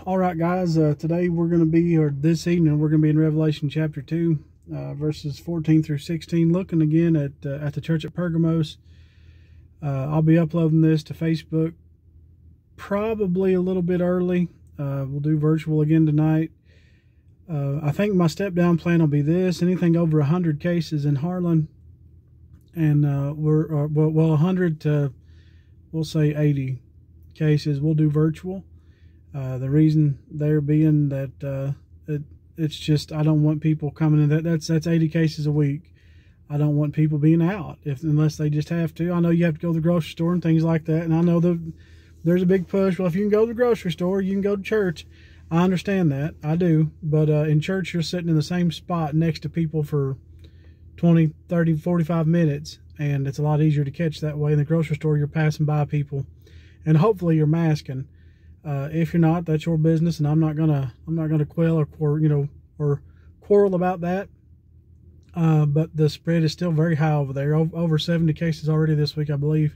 All right, guys, today we're going to be, or this evening, we're going to be in Revelation chapter 2, verses 14 through 16, looking again at the church at Pergamos. I'll be uploading this to Facebook probably a little bit early. We'll do virtual again tonight. I think my step-down plan will be this: anything over 100 cases in Harlan, and well, 100 to, we'll say 80 cases, we'll do virtual. The reason there being that it's just, I don't want people coming in. That's 80 cases a week. I don't want people being out unless they just have to. I know you have to go to the grocery store and things like that, and I know there's a big push. Well, if you can go to the grocery store, you can go to church. I understand that. I do. But in church, you're sitting in the same spot next to people for 20, 30, 45 minutes, and it's a lot easier to catch that way. In the grocery store, you're passing by people, and hopefully you're masking. If you're not, that's your business, and I'm not gonna quail or quarrel about that. But the spread is still very high over there. Over 70 cases already this week, I believe.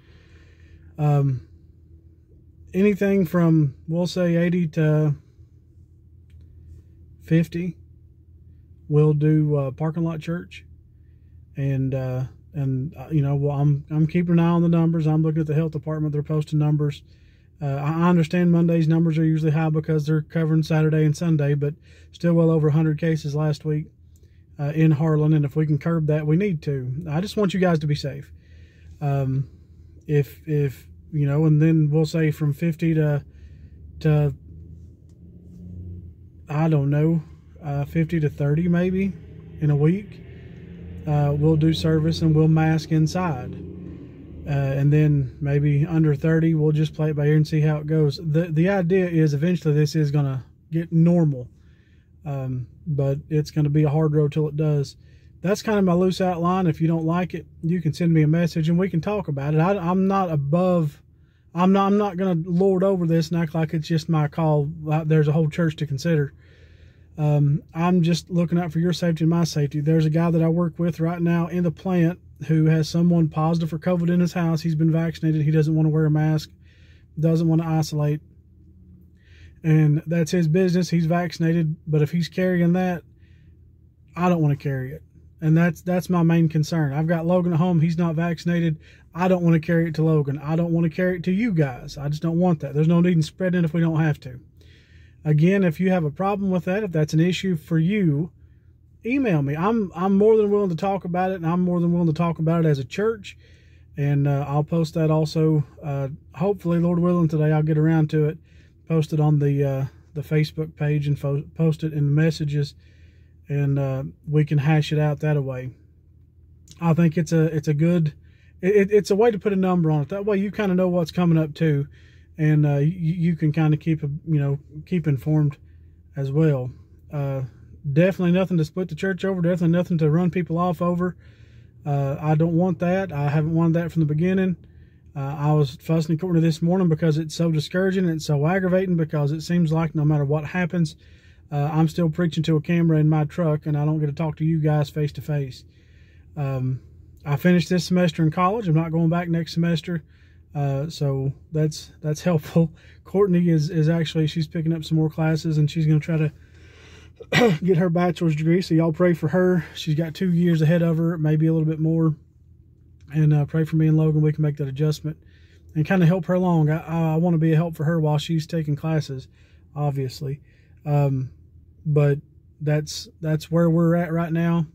Anything from, we'll say, 80 to 50, we'll do parking lot church, and well, I'm keeping an eye on the numbers. I'm looking at the health department; they're posting numbers. I understand Monday's numbers are usually high because they're covering Saturday and Sunday, but still well over 100 cases last week in Harlan, and if we can curb that, we need to. I just want you guys to be safe. If and then we'll say from 50 to I don't know, 50 to 30 maybe in a week. We'll do service and we'll mask inside. And then maybe under 30, we'll just play it by ear and see how it goes. The idea is eventually this is going to get normal, but it's going to be a hard road till it does. That's kind of my loose outline. If you don't like it, you can send me a message and we can talk about it. I'm not going to lord over this and act like it's just my call. There's a whole church to consider. I'm just looking out for your safety and my safety. There's a guy that I work with right now in the plant who has someone positive for COVID in his house. He's been vaccinated. He doesn't want to wear a mask, doesn't want to isolate, and that's his business. He's vaccinated, but if he's carrying that, I don't want to carry it, and that's my main concern. I've got Logan at home. He's not vaccinated. I don't want to carry it to Logan. I don't want to carry it to you guys. I just don't want that. There's no need in spreading it if we don't have to. Again, if you have a problem with that, if that's an issue for you, email me. I'm more than willing to talk about it, and I'm more than willing to talk about it as a church. And I'll post that also. Hopefully, Lord willing, today I'll get around to it. Post it on the Facebook page and post it in the messages, and we can hash it out that way. I think it's a good. It's a way to put a number on it. That way, you kind of know what's coming up too, and you can kind of keep informed as well. Definitely nothing to split the church over. Definitely nothing to run people off over. I don't want that. I haven't wanted that from the beginning. I was fussing at Courtney this morning because it's so discouraging and it's so aggravating, because it seems like no matter what happens, I'm still preaching to a camera in my truck, and I don't get to talk to you guys face to face. I finished this semester in college. I'm not going back next semester. So that's helpful. Courtney is actually, she's picking up some more classes, and she's going to try to get her bachelor's degree. So y'all pray for her. She's got 2 years ahead of her, maybe a little bit more. And pray for me and Logan. We can make that adjustment and kind of help her along. I want to be a help for her while she's taking classes, obviously. But that's where we're at right now.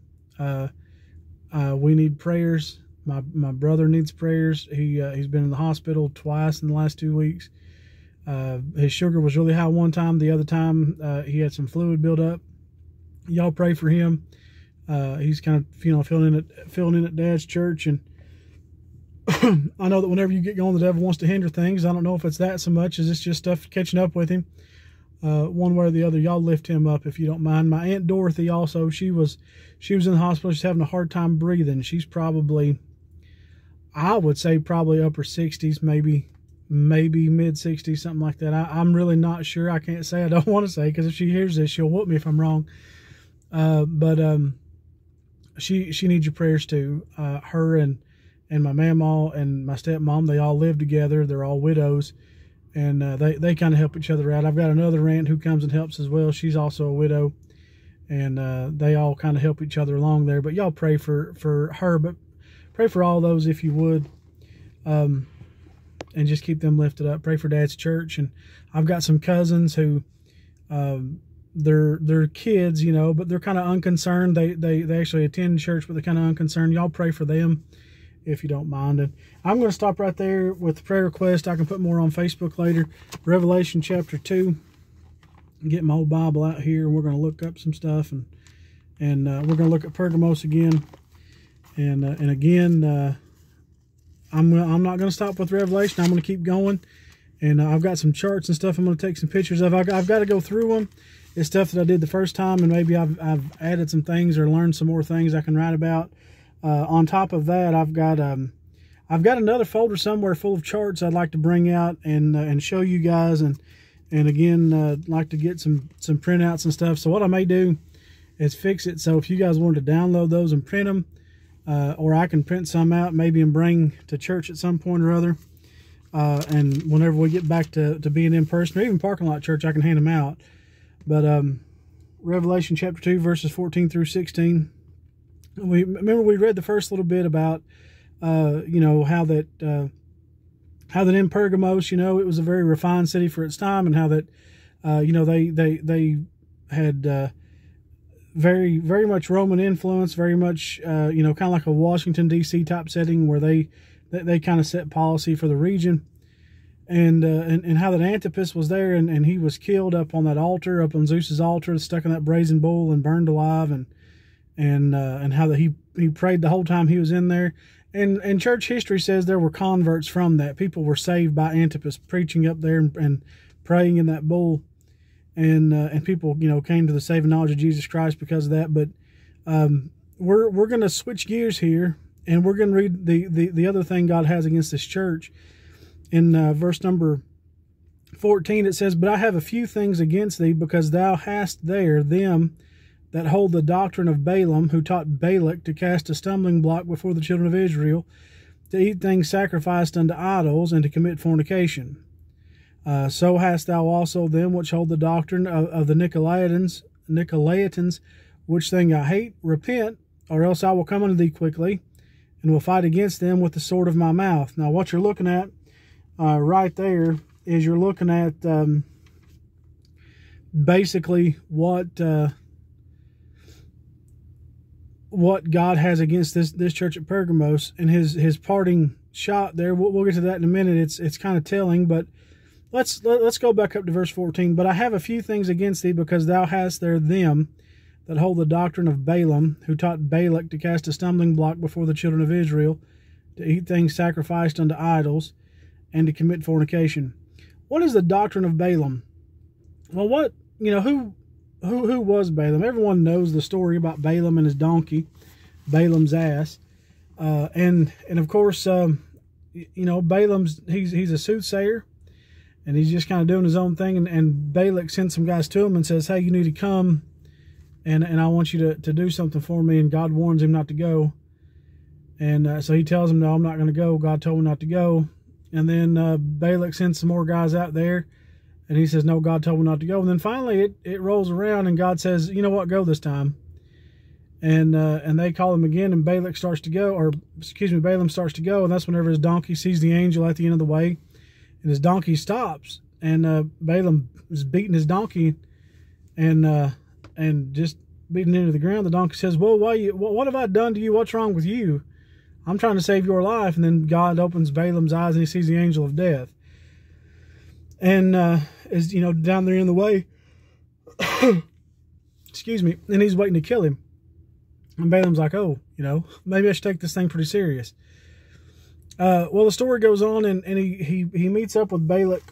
We need prayers. My brother needs prayers. He's been in the hospital twice in the last 2 weeks. His sugar was really high one time. The other time, he had some fluid build up. Y'all pray for him. He's kind of filling in at Dad's church, and I know that whenever you get going, the devil wants to hinder things. I don't know if it's that so much as it's just stuff catching up with him. One way or the other, y'all lift him up if you don't mind. My Aunt Dorothy also, she was in the hospital. She's having a hard time breathing. She's probably, I would say, probably upper 60s, maybe mid 60s, something like that. I'm really not sure. I can't say. I don't want to say, because if she hears this, she'll whoop me if I'm wrong. But she needs your prayers too. Her and my mamaw and my stepmom, they all live together. They're all widows, and they kind of help each other out. I've got another aunt who comes and helps as well. She's also a widow, and they all kind of help each other along there. But y'all pray for her, but pray for all those if you would, and just keep them lifted up. Pray for Dad's church. And I've got some cousins who they're kids, you know, but they're kind of unconcerned. They actually attend church, but they're kind of unconcerned. Y'all pray for them if you don't mind. And I'm going to stop right there with the prayer request. I can put more on Facebook later. Revelation chapter 2. Get my old Bible out here, and we're going to look up some stuff, and we're going to look at Pergamos again. And again, I'm not going to stop with Revelation. I'm going to keep going. And I've got some charts and stuff I'm going to take some pictures of. I've got to go through them. It's stuff that I did the first time, and maybe I've added some things or learned some more things I can write about. On top of that, I've got another folder somewhere full of charts I'd like to bring out and show you guys, and again, like to get some printouts and stuff. So what I may do is fix it so if you guys wanted to download those and print them, or I can print some out maybe and bring to church at some point or other. And whenever we get back to being in person, or even parking lot church, I can hand them out. But Revelation chapter 2, verses 14 through 16. We read the first little bit about you know, how that in Pergamos, you know, it was a very refined city for its time, and how that you know, they had very much Roman influence, very much you know, kind of like a Washington D.C. type setting where they kind of set policy for the region. And how that Antipas was there, and he was killed up on that altar, up on Zeus's altar, stuck in that brazen bull and burned alive, and how that he prayed the whole time he was in there. And church history says there were converts from that. People were saved by Antipas preaching up there and praying in that bull, and people, you know, came to the saving knowledge of Jesus Christ because of that. But we're going to switch gears here, and we're going to read the other thing God has against this church. In verse number 14, it says, "But I have a few things against thee, because thou hast there them that hold the doctrine of Balaam, who taught Balak to cast a stumbling block before the children of Israel, to eat things sacrificed unto idols, and to commit fornication. So hast thou also them which hold the doctrine of the Nicolaitans, which thing I hate. Repent, or else I will come unto thee quickly, and will fight against them with the sword of my mouth." Now what you're looking at right there is you're looking at basically what God has against this church at Pergamos, and his parting shot there. We'll get to that in a minute. It's kind of telling, but let's go back up to verse 14. "But I have a few things against thee, because thou hast there them that hold the doctrine of Balaam, who taught Balak to cast a stumbling block before the children of Israel, to eat things sacrificed unto idols, and to commit fornication." What is the doctrine of Balaam? Well, who was Balaam? Everyone knows the story about Balaam and his donkey, Balaam's ass, and of course, you know, Balaam's he's a soothsayer, and he's just kind of doing his own thing. And Balak sends some guys to him and says, "Hey, you need to come, and I want you to do something for me." And God warns him not to go, and so he tells him, "No, I'm not going to go. God told me not to go." And then Balak sends some more guys out there, and he says, "No, God told me not to go." And then finally it rolls around, and God says, "You know what, go this time." And they call him again, and Balaam starts to go, and that's whenever his donkey sees the angel at the end of the way, and his donkey stops, and Balaam is beating his donkey, and just beating it into the ground. The donkey says, "Well, what have I done to you? What's wrong with you? I'm trying to save your life." And then God opens Balaam's eyes, and he sees the angel of death. And is, you know, down there in the way, excuse me, and he's waiting to kill him. And Balaam's like, "Oh, you know, maybe I should take this thing pretty serious." Well, the story goes on, and he meets up with Balak,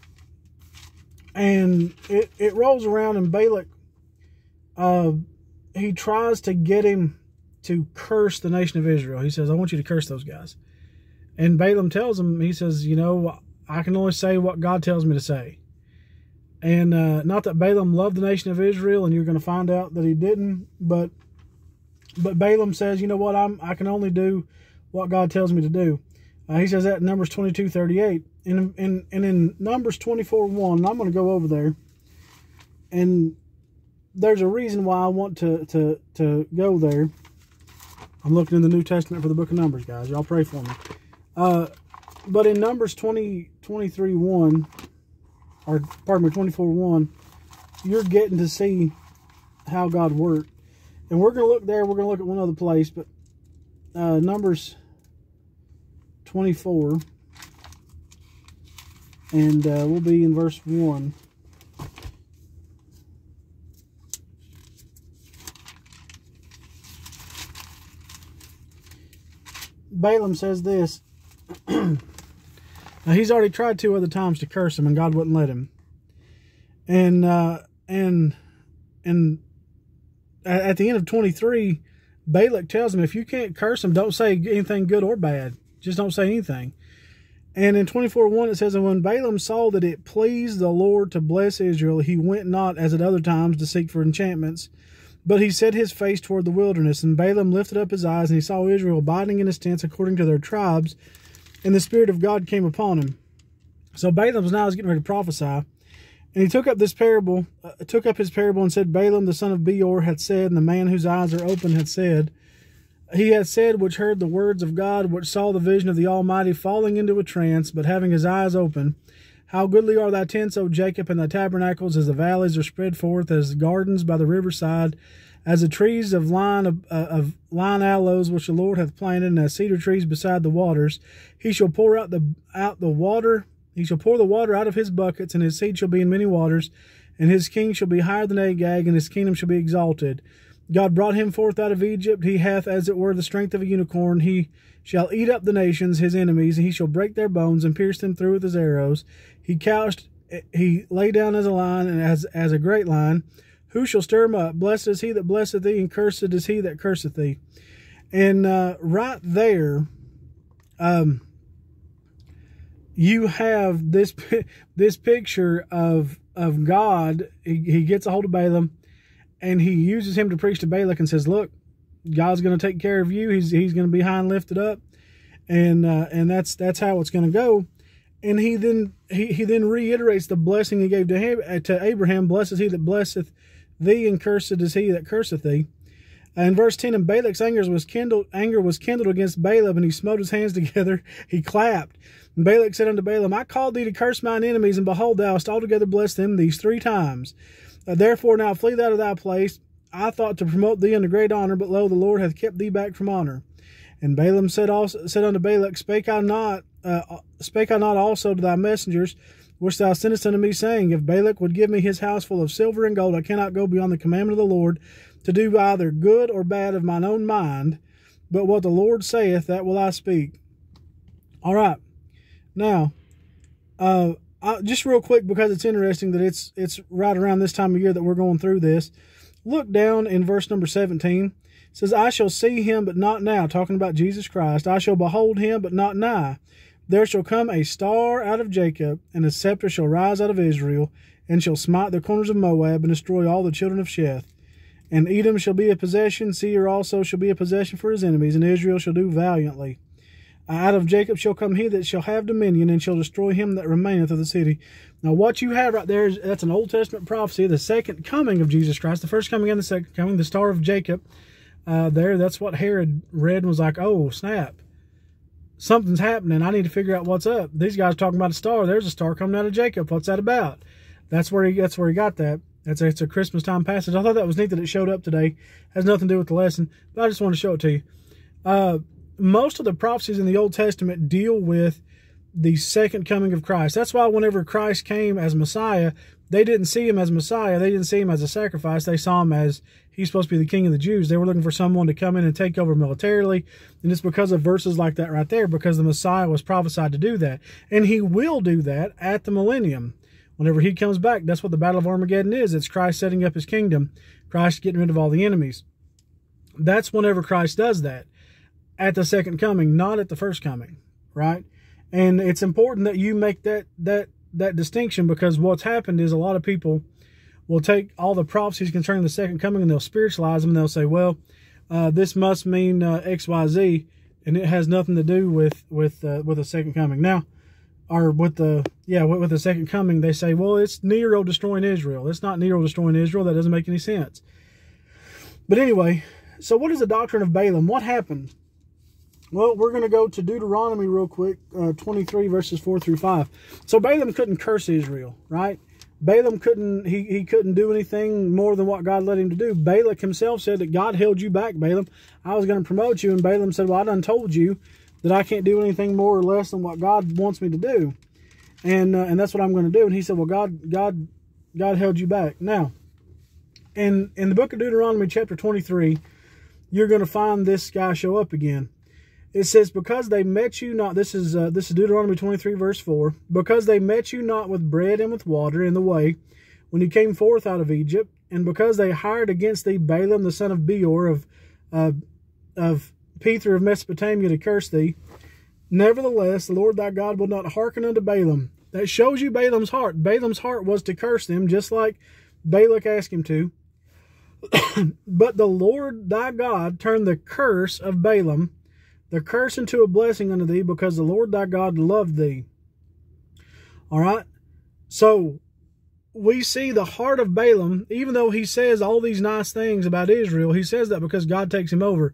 and it rolls around, and Balak, he tries to get him to curse the nation of Israel. He says, "I want you to curse those guys." And Balaam tells him, he says, "You know, I can only say what God tells me to say." And not that Balaam loved the nation of Israel, and you're going to find out that he didn't, but Balaam says, "You know what, I can only do what God tells me to do." He says that in Numbers 22:38. And in Numbers 24:1, I'm going to go over there. And there's a reason why I want to go there. I'm looking in the New Testament for the book of Numbers, guys. Y'all pray for me. But in Numbers 23:1, or pardon me, 24:1, you're getting to see how God worked. And we're going to look there. We're going to look at one other place, but Numbers 24, and we'll be in verse 1. Balaam says this. Now, he's already tried 2 other times to curse him, and God wouldn't let him. And at the end of 23, Balak tells him, if you can't curse him, don't say anything good or bad. Just don't say anything. And in 24:1, it says, and when Balaam saw that it pleased the Lord to bless Israel, he went not as at other times to seek for enchantments, but he set his face toward the wilderness. And Balaam lifted up his eyes, and he saw Israel abiding in his tents according to their tribes, and the Spirit of God came upon him. So Balaam now is getting ready to prophesy. And he took up his parable and said, Balaam the son of Beor had said, and the man whose eyes are open had said, he had said, which heard the words of God, which saw the vision of the Almighty, falling into a trance, but having his eyes open, how goodly are thy tents, O Jacob, and thy tabernacles, as the valleys are spread forth, as gardens by the riverside, as the trees of line aloes which the Lord hath planted, and as cedar trees beside the waters. He shall pour out the water. He shall pour the water out of his buckets, and his seed shall be in many waters, and his king shall be higher than Agag, and his kingdom shall be exalted. God brought him forth out of Egypt. He hath, as it were, the strength of a unicorn. He shall eat up the nations, his enemies, and he shall break their bones and pierce them through with his arrows. He lay down as a lion, and as a great lion. Who shall stir him up? Blessed is he that blesseth thee, and cursed is he that curseth thee. And right there, you have this picture of God. He gets a hold of Balaam, and he uses him to preach to Balak and says, look, God's going to take care of you. He's going to be high and lifted up. And that's how it's going to go. And he then reiterates the blessing he gave to Abraham. Blessed is he that blesseth thee, and cursed is he that curseth thee. In verse 10, and Balak's anger was kindled against Balaam, and he smote his hands together. He clapped. And Balak said unto Balaam, I called thee to curse mine enemies, and behold, thou hast altogether blessed them these 3 times. Therefore now flee thou to thy place. I thought to promote thee unto great honor, but lo, the Lord hath kept thee back from honor. And Balaam said unto Balak, Spake I not also to thy messengers, which thou sendest unto me, saying, If Balak would give me his house full of silver and gold, I cannot go beyond the commandment of the Lord, to do either good or bad of mine own mind. But what the Lord saith, that will I speak. All right. Now, just real quick, because it's interesting that it's right around this time of year that we're going through this. Look down in verse number 17. It says, I shall see him, but not now. Talking about Jesus Christ. I shall behold him, but not nigh. There shall come a star out of Jacob, and a scepter shall rise out of Israel, and shall smite the corners of Moab, and destroy all the children of Sheth. And Edom shall be a possession, Seir also shall be a possession for his enemies, and Israel shall do valiantly. Out of Jacob shall come he that shall have dominion, and shall destroy him that remaineth of the city. Now what you have right there, that's an Old Testament prophecy, the second coming of Jesus Christ, the first coming and the second coming, the star of Jacob. That's what Herod read and was like, oh, snap. Something's happening. I need to figure out what's up. These guys are talking about a star. There's a star coming out of Jacob. What's that about? That's where he got that. It's a Christmas time passage. I thought that was neat that it showed up today. Has nothing to do with the lesson, but I just want to show it to you. Most of the prophecies in the Old Testament deal with the second coming of Christ. That's why whenever Christ came as Messiah, they didn't see him as Messiah. They didn't see him as a sacrifice. They saw him as he's supposed to be the king of the Jews. They were looking for someone to come in and take over militarily. And it's because of verses like that right there, because the Messiah was prophesied to do that. And he will do that at the millennium. Whenever he comes back, that's what the Battle of Armageddon is. It's Christ setting up his kingdom. Christ getting rid of all the enemies. That's whenever Christ does that. At the second coming, not at the first coming, right? And it's important that you make that distinction, because what's happened is a lot of people will take all the prophecies concerning the second coming and they'll spiritualize them, and they'll say, well, this must mean X, Y, Z. and it has nothing to do with the second coming. Now, or with the second coming, they say, well, it's Nero destroying Israel. It's not Nero destroying Israel. That doesn't make any sense. But anyway, so what is the doctrine of Balaam? What happened? Well, we're going to go to Deuteronomy real quick, 23 verses 4 through 5. So Balaam couldn't curse Israel, right? Balaam couldn't, he couldn't do anything more than what God led him to do. Balak himself said that God held you back, Balaam. I was going to promote you. And Balaam said, well, I done told you that I can't do anything more or less than what God wants me to do. And that's what I'm going to do. And he said, well, God held you back. Now, in the book of Deuteronomy chapter 23, you're going to find this guy show up again. It says, because they met you not, this is Deuteronomy 23 verse 4, because they met you not with bread and with water in the way, when you came forth out of Egypt, and because they hired against thee Balaam the son of Beor of Pether of Mesopotamia to curse thee, nevertheless the Lord thy God will not hearken unto Balaam. That shows you Balaam's heart. Balaam's heart was to curse them, just like Balak asked him to. But the Lord thy God turned the curse of Balaam, the curse into a blessing unto thee, because the Lord thy God loved thee. All right? So, we see the heart of Balaam, even though he says all these nice things about Israel, he says that because God takes him over.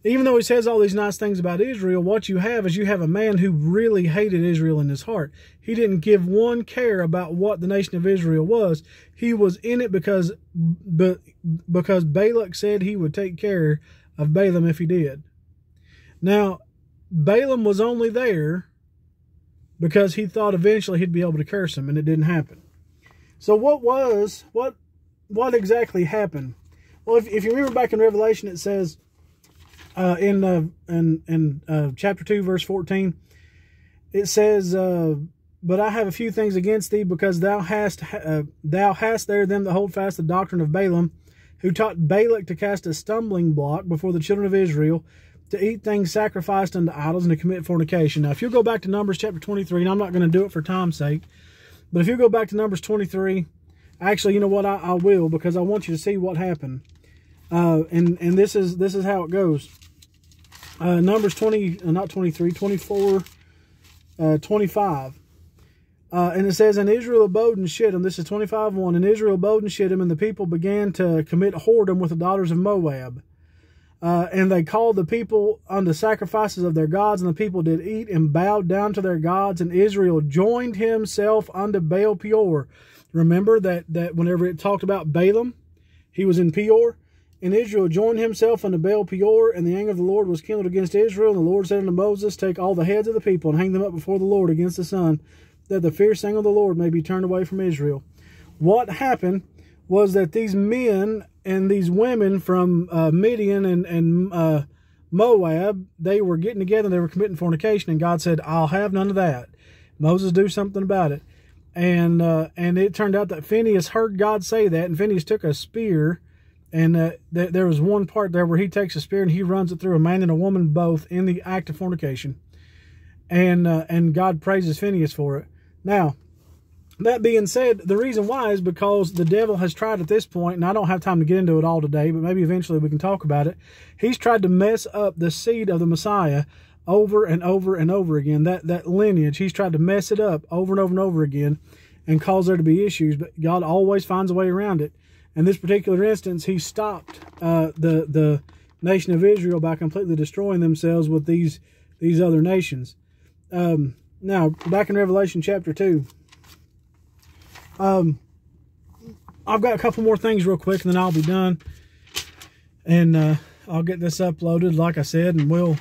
Even though he says all these nice things about Israel, what you have is you have a man who really hated Israel in his heart. He didn't give one care about what the nation of Israel was. He was in it because Balak said he would take care of Balaam if he did. Now, Balaam was only there because he thought eventually he'd be able to curse him, and it didn't happen. So what exactly happened? Well, if you remember back in Revelation, it says, in chapter 2 verse 14, it says, but I have a few things against thee, because thou hast there them that hold fast the doctrine of Balaam, who taught Balak to cast a stumbling block before the children of Israel, to eat things sacrificed unto idols, and to commit fornication. Now, if you'll go back to Numbers chapter 23, and I'm not going to do it for time's sake, but if you go back to Numbers 23, actually, you know what, I will, because I want you to see what happened. And this is how it goes. Numbers 24, 25. And it says, and Israel abode in Shittim. This is 25:1. And Israel abode in Shittim, and the people began to commit whoredom with the daughters of Moab. And they called the people unto sacrifices of their gods, and the people did eat and bowed down to their gods, and Israel joined himself unto Baal Peor. Remember that whenever it talked about Balaam, he was in Peor. And Israel joined himself unto Baal Peor, and the anger of the Lord was kindled against Israel. And the Lord said unto Moses, take all the heads of the people, and hang them up before the Lord against the sun, that the fierce anger of the Lord may be turned away from Israel. What happened was that these men and these women from Midian and Moab, they were getting together, and they were committing fornication, and God said, I'll have none of that. Moses, do something about it. And it turned out that Phinehas heard God say that, and Phinehas took a spear, and there was one part there where he takes a spear and he runs it through a man and a woman both in the act of fornication. And God praises Phinehas for it. Now, that being said, the reason why is because the devil has tried at this point, and I don't have time to get into it all today, but maybe eventually we can talk about it. He's tried to mess up the seed of the Messiah over and over and over again. That lineage, he's tried to mess it up over and over and over again and cause there to be issues, but God always finds a way around it. In this particular instance, he stopped the nation of Israel by completely destroying themselves with these other nations. Now, back in Revelation chapter 2, I've got a couple more things real quick, and then I'll be done. And I'll get this uploaded, like I said, and we'll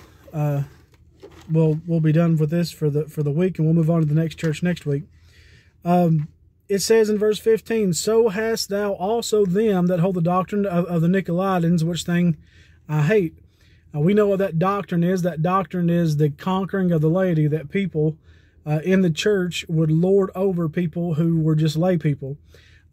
be done with this for the week, and we'll move on to the next church next week. It says in verse 15, so hast thou also them that hold the doctrine of the Nicolaitans, which thing I hate. Now, we know what that doctrine is. That doctrine is the conquering of the laity, that people in the church would lord over people who were just lay people.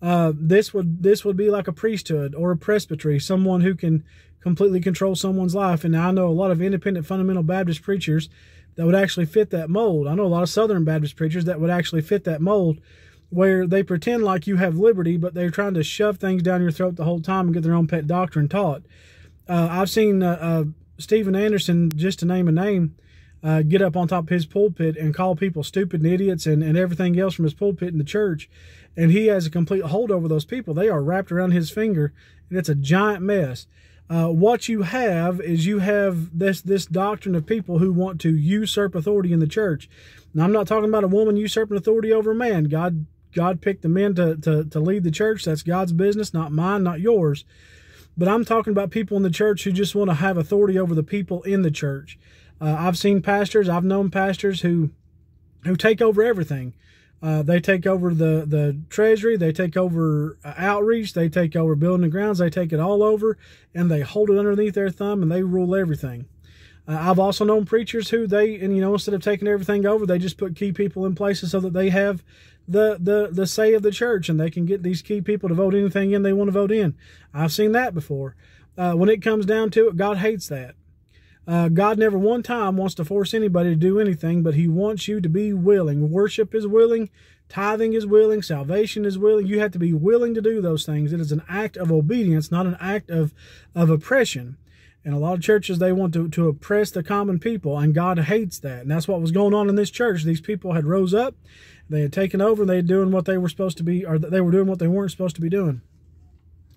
This would be like a priesthood or a presbytery, someone who can completely control someone's life. And I know a lot of independent fundamental Baptist preachers that would actually fit that mold. I know a lot of Southern Baptist preachers that would actually fit that mold, where they pretend like you have liberty, but they're trying to shove things down your throat the whole time and get their own pet doctrine taught. I've seen Steven Anderson, just to name a name, get up on top of his pulpit and call people stupid and idiots and everything else from his pulpit in the church. And he has a complete hold over those people. They are wrapped around his finger, and it's a giant mess. What you have is you have this doctrine of people who want to usurp authority in the church. Now, I'm not talking about a woman usurping authority over a man. God picked the men to lead the church. That's God's business, not mine, not yours. But I'm talking about people in the church who just want to have authority over the people in the church. I've seen pastors, I've known pastors who take over everything. They take over the treasury, they take over outreach, they take over building and grounds, they take it all over, and they hold it underneath their thumb, and they rule everything. I've also known preachers who instead of taking everything over, they just put key people in places so that they have the say of the church, and they can get these key people to vote anything in they want to vote in. I've seen that before. When it comes down to it, God hates that. God never one time wants to force anybody to do anything, but he wants you to be willing. Worship is willing. Tithing is willing. Salvation is willing. You have to be willing to do those things. It is an act of obedience, not an act of oppression. And a lot of churches, they want to oppress the common people, and God hates that. And that's what was going on in this church. These people had rose up, they had taken over, and they were doing what they were supposed to be, or they were doing what they weren't supposed to be doing.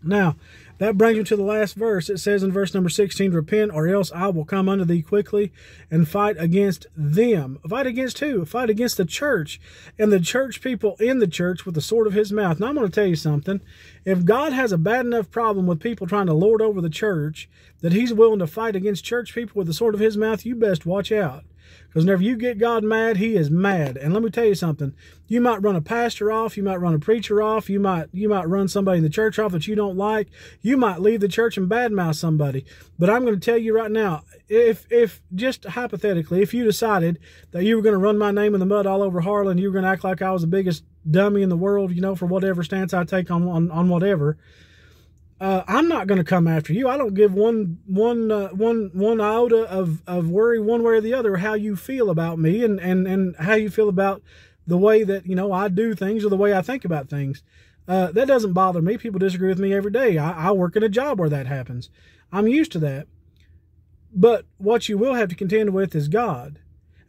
Now, that brings you to the last verse. It says in verse number 16, repent, or else I will come unto thee quickly and fight against them. Fight against who? Fight against the church and the church people in the church with the sword of his mouth. Now, I'm going to tell you something. If God has a bad enough problem with people trying to lord over the church that he's willing to fight against church people with the sword of his mouth, you best watch out. Because whenever you get God mad, he is mad. And let me tell you something. You might run a pastor off. You might run a preacher off. You might run somebody in the church off that you don't like. You might leave the church and badmouth somebody. But I'm going to tell you right now, if just hypothetically, if you decided that you were going to run my name in the mud all over Harlan, you were going to act like I was the biggest dummy in the world, for whatever stance I take on whatever, I'm not going to come after you. I don't give one iota of worry one way or the other how you feel about me and how you feel about the way that, I do things or the way I think about things. That doesn't bother me. People disagree with me every day. I work in a job where that happens. I'm used to that. But what you will have to contend with is God.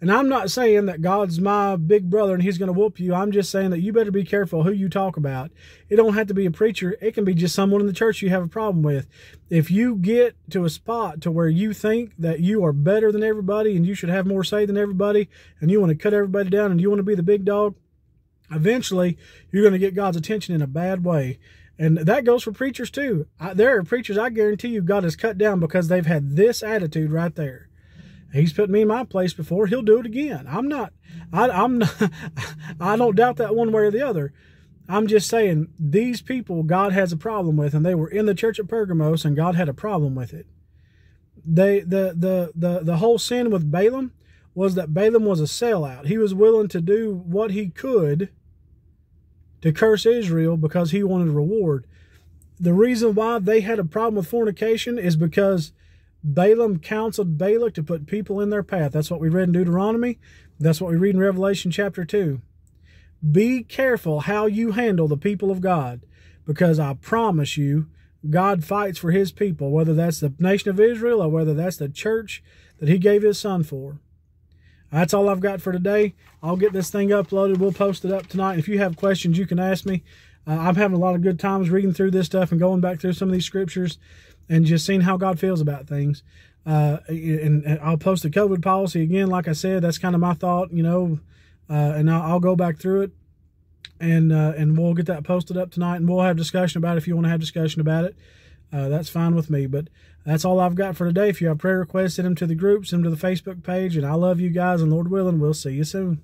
And I'm not saying that God's my big brother and he's going to whoop you. I'm just saying that you better be careful who you talk about. It don't have to be a preacher. It can be just someone in the church you have a problem with. If you get to a spot to where you think that you are better than everybody and you should have more say than everybody and you want to cut everybody down and you want to be the big dog, eventually you're going to get God's attention in a bad way. And that goes for preachers too. There are preachers, I guarantee you, God has cut down because they've had this attitude right there. He's put me in my place before. He'll do it again. I'm not, I don't doubt that one way or the other. I'm just saying these people God has a problem with, and they were in the church at Pergamos, and God had a problem with it. The whole sin with Balaam was that Balaam was a sellout. He was willing to do what he could to curse Israel because he wanted a reward. The reason why they had a problem with fornication is because Balaam counseled Balak to put people in their path. That's what we read in Deuteronomy. That's what we read in Revelation chapter 2. Be careful how you handle the people of God, because I promise you, God fights for his people, whether that's the nation of Israel or whether that's the church that he gave his son for. That's all I've got for today. I'll get this thing uploaded. We'll post it up tonight. If you have questions, you can ask me. I'm having a lot of good times reading through this stuff and going back through some of these scriptures and just seeing how God feels about things. And I'll post the COVID policy again. Like I said, that's kind of my thought, and I'll go back through it and we'll get that posted up tonight, and we'll have discussion about it. If you want to have discussion about it, that's fine with me. But that's all I've got for today. If you have prayer requests, send them to the group, send them to the Facebook page, and I love you guys, and Lord willing, we'll see you soon.